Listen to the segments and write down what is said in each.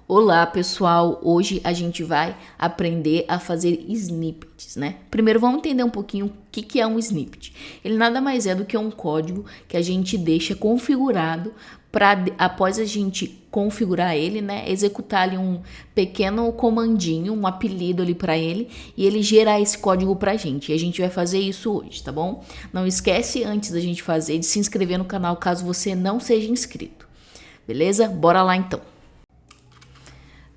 Olá, pessoal! Hoje a gente vai aprender a fazer snippets, né? Primeiro vamos entender um pouquinho o que é um snippet. Ele nada mais é do que um código que a gente deixa configurado para, após a gente configurar ele, né, executar ali um pequeno comandinho, um apelido ali para ele e ele gerar esse código pra gente. E a gente vai fazer isso hoje, tá bom? Não esquece antes da gente fazer de se inscrever no canal caso você não seja inscrito. Beleza? Bora lá então.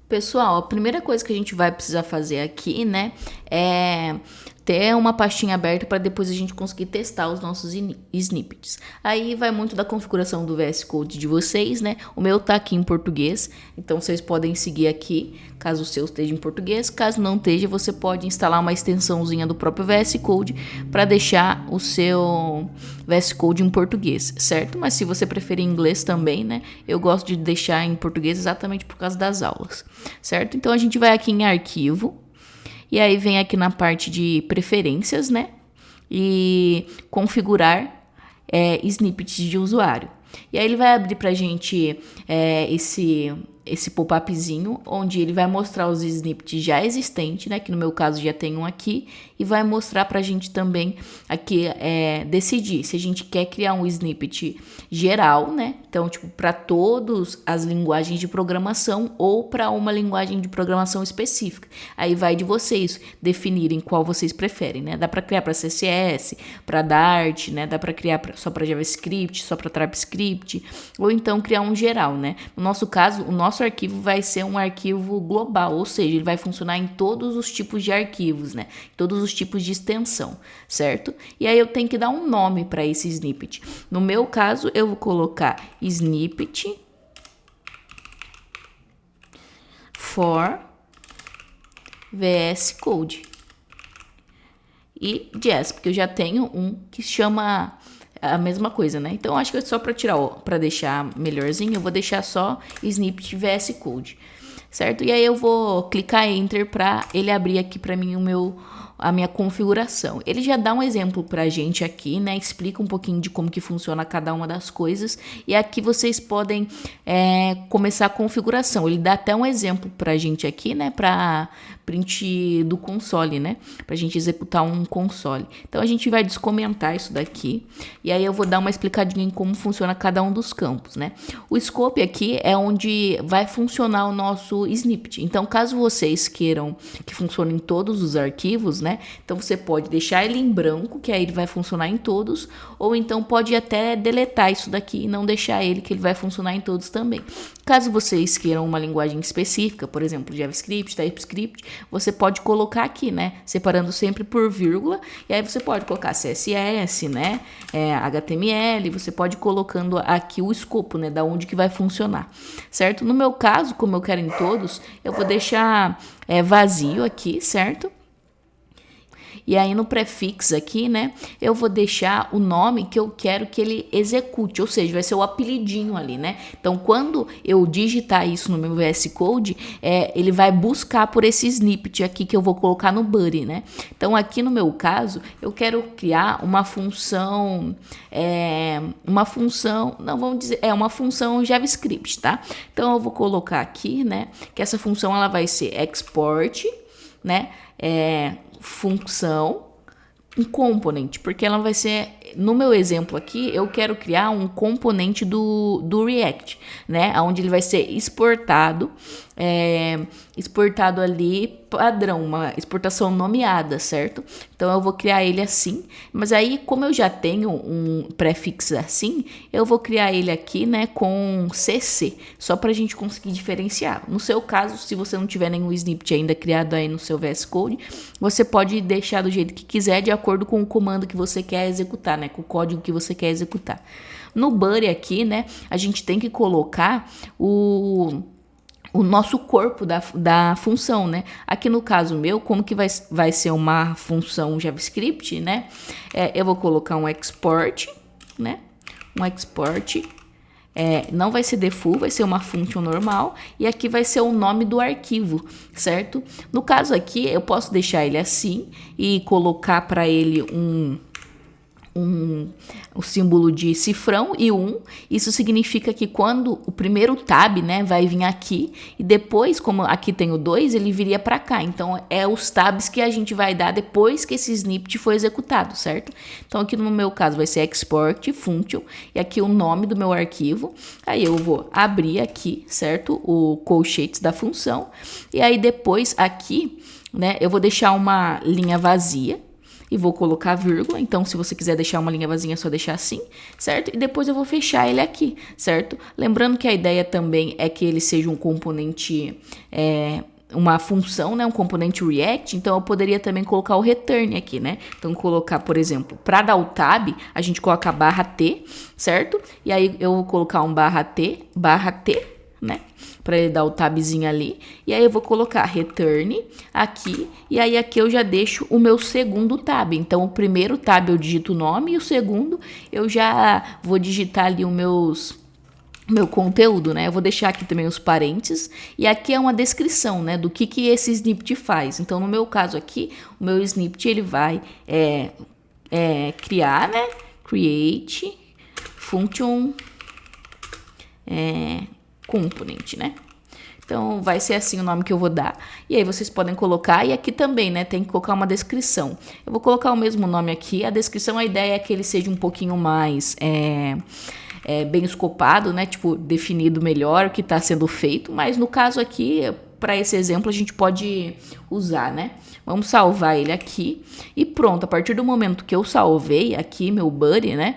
Pessoal, a primeira coisa que a gente vai precisar fazer aqui, né, é ter uma pastinha aberta para depois a gente conseguir testar os nossos snippets. Aí vai muito da configuração do VS Code de vocês, né? O meu tá aqui em português, então vocês podem seguir aqui, caso o seu esteja em português. Caso não esteja, você pode instalar uma extensãozinha do próprio VS Code para deixar o seu VS Code em português, certo? Mas se você preferir inglês também, né? Eu gosto de deixar em português exatamente por causa das aulas, certo? Então a gente vai aqui em arquivo. E aí vem aqui na parte de preferências, né? E configurar snippets de usuário. E aí ele vai abrir pra gente esse pop-upzinho, onde ele vai mostrar os snippets já existentes, né? Que no meu caso já tem um aqui. E vai mostrar pra gente também aqui decidir se a gente quer criar um snippet geral, né? Então, tipo, para todas as linguagens de programação ou para uma linguagem de programação específica. Aí vai de vocês definirem qual vocês preferem, né? Dá para criar para CSS, para Dart, né? Dá para criar só para JavaScript, só para TypeScript, ou então criar um geral, né? No nosso caso, o nosso arquivo vai ser um arquivo global, ou seja, ele vai funcionar em todos os tipos de arquivos, né? Todos os tipos de extensão, certo? E aí eu tenho que dar um nome para esse snippet. No meu caso, eu vou colocar snippet for VS Code e Jazz, porque eu já tenho um que chama a mesma coisa, né? Então acho que é só para deixar melhorzinho, eu vou deixar só snippet VS Code, certo? E aí eu vou clicar Enter para ele abrir aqui para mim a minha configuração. Ele já dá um exemplo pra gente aqui, né? Explica um pouquinho de como que funciona cada uma das coisas. E aqui vocês podem começar a configuração. Ele dá até um exemplo pra gente aqui, né? Pra print do console, né? Pra gente executar um console. Então a gente vai descomentar isso daqui. E aí eu vou dar uma explicadinha em como funciona cada um dos campos, né? O scope aqui é onde vai funcionar o nosso snippet. Então caso vocês queiram que funcione em todos os arquivos, né? Então você pode deixar ele em branco, que aí ele vai funcionar em todos, ou então pode até deletar isso daqui e não deixar ele, que ele vai funcionar em todos também. Caso vocês queiram uma linguagem específica, por exemplo, JavaScript, TypeScript, você pode colocar aqui, né? Separando sempre por vírgula, e aí você pode colocar CSS, né? HTML, você pode ir colocando aqui o escopo, né? Da onde que vai funcionar, certo? No meu caso, como eu quero em todos, eu vou deixar vazio aqui, certo? E aí no prefix aqui, né, eu vou deixar o nome que eu quero que ele execute, ou seja, vai ser o apelidinho ali, né? Então, quando eu digitar isso no meu VS Code, ele vai buscar por esse snippet aqui que eu vou colocar no body, né? Então, aqui no meu caso, eu quero criar uma função, uma função JavaScript, tá? Então, eu vou colocar aqui, né, que essa função ela vai ser export, né, função, um component, porque ela vai ser, no meu exemplo aqui, eu quero criar um componente do React, né, onde ele vai ser exportado, exportado ali padrão, uma exportação nomeada, certo? Então eu vou criar ele assim, mas aí como eu já tenho um prefixo assim, eu vou criar ele aqui, né, com CC, só pra gente conseguir diferenciar. No seu caso, se você não tiver nenhum snippet ainda criado aí no seu VS Code, você pode deixar do jeito que quiser, de acordo com o comando que você quer executar, né, com o código que você quer executar. No body aqui, né, a gente tem que colocar o nosso corpo da função, né? Aqui no caso meu, como que vai ser uma função JavaScript, né? Eu vou colocar um export, né? Um export, não vai ser default, vai ser uma função normal, e aqui vai ser o nome do arquivo, certo? No caso aqui, eu posso deixar ele assim e colocar para ele um o símbolo de cifrão e 1. Isso significa que quando o primeiro tab, né, vai vir aqui e depois, como aqui tem o 2, ele viria para cá. Então, é os tabs que a gente vai dar depois que esse snippet foi executado, certo? Então, aqui no meu caso vai ser export function e aqui o nome do meu arquivo. Aí eu vou abrir aqui, certo? O colchetes da função. E aí depois aqui, né, eu vou deixar uma linha vazia. E vou colocar vírgula, então se você quiser deixar uma linha vazia é só deixar assim, certo? E depois eu vou fechar ele aqui, certo? Lembrando que a ideia também é que ele seja um componente, uma função, né? Um componente React, então eu poderia também colocar o return aqui, né? Então colocar, por exemplo, para dar o tab, a gente coloca barra T, certo? E aí eu vou colocar um barra T, né? Para ele dar o tabzinho ali. E aí eu vou colocar return aqui. E aí aqui eu já deixo o meu segundo tab. Então o primeiro tab eu digito o nome e o segundo eu já vou digitar ali o meu conteúdo, né? Eu vou deixar aqui também os parênteses. E aqui é uma descrição, né? Do que esse snippet faz. Então no meu caso aqui, o meu snippet ele vai criar, né? Create function component, né? Então, vai ser assim o nome que eu vou dar. E aí, vocês podem colocar. E aqui também, né? Tem que colocar uma descrição. Eu vou colocar o mesmo nome aqui. A descrição, a ideia é que ele seja um pouquinho mais bem escopado, né? Tipo, definido melhor o que está sendo feito. Mas no caso aqui, para esse exemplo, a gente pode usar, né? Vamos salvar ele aqui. E pronto, a partir do momento que eu salvei aqui, meu buddy, né?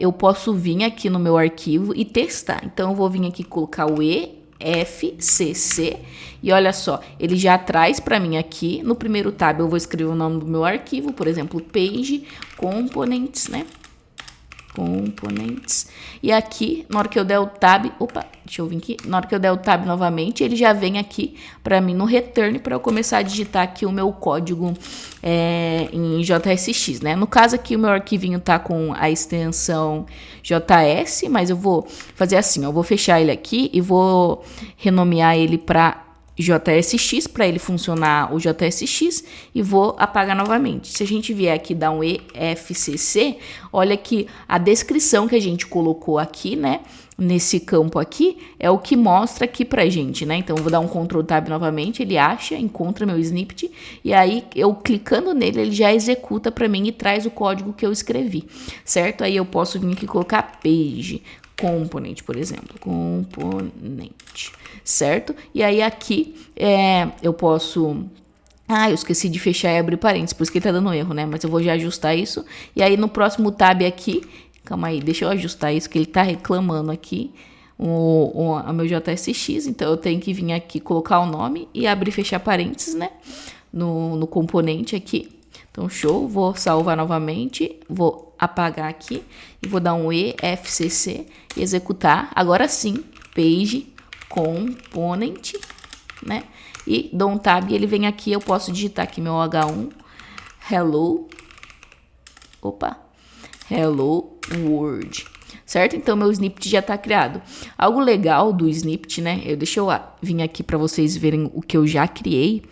Eu posso vir aqui no meu arquivo e testar. Então, eu vou vir aqui colocar o EFCC e olha só, ele já traz para mim aqui, no primeiro tab eu vou escrever o nome do meu arquivo, por exemplo, page components, né? Components. E aqui, na hora que eu der o tab, deixa eu vir aqui, na hora que eu der o tab novamente, ele já vem aqui para mim no return para eu começar a digitar aqui o meu código em JSX, né? No caso aqui o meu arquivinho tá com a extensão JS, mas eu vou fazer assim, eu vou fechar ele aqui e vou renomear ele para JSX para ele funcionar o JSX e vou apagar novamente. Se a gente vier aqui dar um EFCC, olha que a descrição que a gente colocou aqui, né, nesse campo aqui, é o que mostra aqui pra gente, né? Então eu vou dar um Ctrl Tab novamente, ele acha, encontra meu snippet e aí eu clicando nele, ele já executa para mim e traz o código que eu escrevi, certo? Aí eu posso vir aqui e colocar page component, por exemplo, component, certo? E aí aqui eu posso... eu esqueci de fechar e abrir parênteses, por isso que tá dando erro, né? Mas eu vou já ajustar isso. E aí no próximo tab aqui, calma aí, deixa eu ajustar isso que ele tá reclamando aqui, o meu JSX, então eu tenho que vir aqui colocar o nome e abrir e fechar parênteses, né? No componente aqui. Então, show, vou salvar novamente, vou apagar aqui e vou dar um EFCC e executar. Agora sim, page component, né? E dou um tab e ele vem aqui, eu posso digitar aqui meu H1, hello, hello world, certo? Então, meu snippet já está criado. Algo legal do snippet, né? Deixa eu vir aqui para vocês verem o que eu já criei.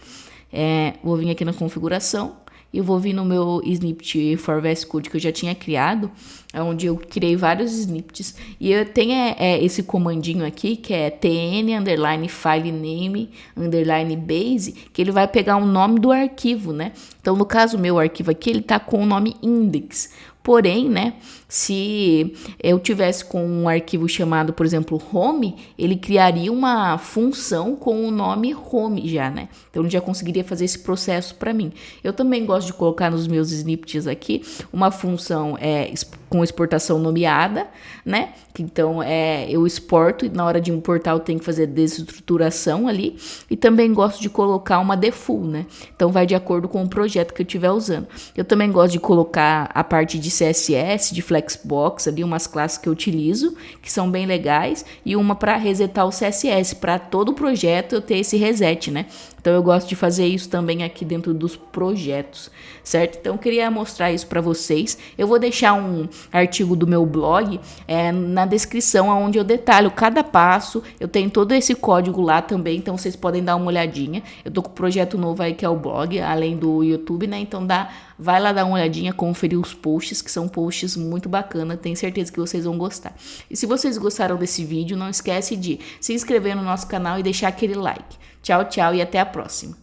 Vou vir aqui na configuração. Eu vou vir no meu snippet for VS Code que eu já tinha criado, onde eu criei vários snippets. E eu tenho esse comandinho aqui, que é tn_filename_base, que ele vai pegar o nome do arquivo, né? Então, no caso, o meu arquivo aqui, ele tá com o nome index. Porém, né, se eu tivesse com um arquivo chamado, por exemplo, home, ele criaria uma função com o nome home já, né? Então, ele já conseguiria fazer esse processo para mim. Eu também gosto de colocar nos meus snippets aqui uma função com exportação nomeada, né? Então, eu exporto e na hora de importar eu tenho que fazer desestruturação ali. E também gosto de colocar uma default, né? Então, vai de acordo com o projeto que eu estiver usando. Eu também gosto de colocar a parte de CSS, de Flexbox, ali umas classes que eu utilizo, que são bem legais, e uma para resetar o CSS, para todo o projeto eu ter esse reset, né? Então eu gosto de fazer isso também aqui dentro dos projetos, certo? Então eu queria mostrar isso para vocês. Eu vou deixar um artigo do meu blog na descrição, onde eu detalho cada passo. Eu tenho todo esse código lá também, então vocês podem dar uma olhadinha. Eu tô com um projeto novo aí que é o blog, além do YouTube, né? Então vai lá dar uma olhadinha, conferir os posts, que são posts muito bacana, tenho certeza que vocês vão gostar. E se vocês gostaram desse vídeo, não esquece de se inscrever no nosso canal e deixar aquele like. Tchau, tchau e até a próxima.